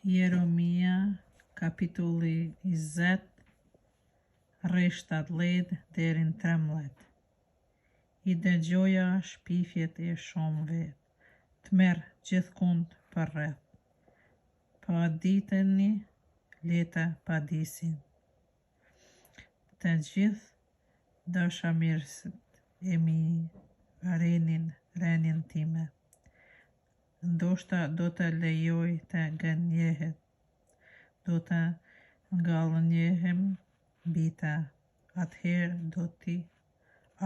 Jeremia, kapitulli 20, rrej 17 deri në 13. I dëgjoja shpifjet e shumëve, të merë gjithkund për rreth. Pa ditëni, leta pa disin. Të gjithë dashamirësit e mi renin time. Ndoshta do të lejoj të gënjehet, do të ngallënjehem mbi ta, atëherë do t'i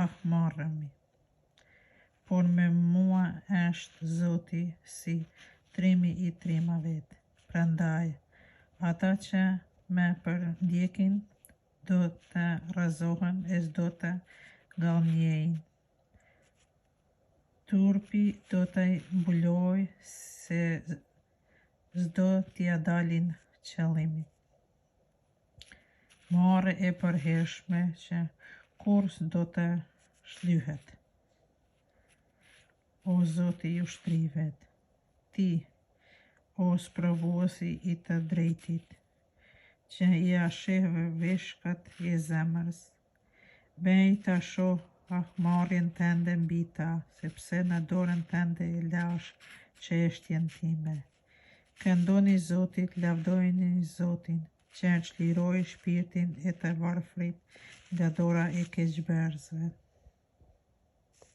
ahmarremi. Por me mua është Zoti si trimi i trimave, prandaj ata që me përndjekin do të rrëzohen e s'do të ngallënjejnë. Turpi do të mbuloj se s'do t'ia dalin qëllimi. Mare e përhershme që kur s'do të shlyhet. O Zoti i ushtrivet, ti, o sprovuesi i të drejtit, që ja sheh veshkat e zemrës, bëj ta shoh ahmarrjen tënde mbi ta, sepse në dorën tënde e lash çështjen time. Këndoni Zotit, lavdojeni Zotin, që çliroi shpirtin e të varfrit nga dora e keqbërësve.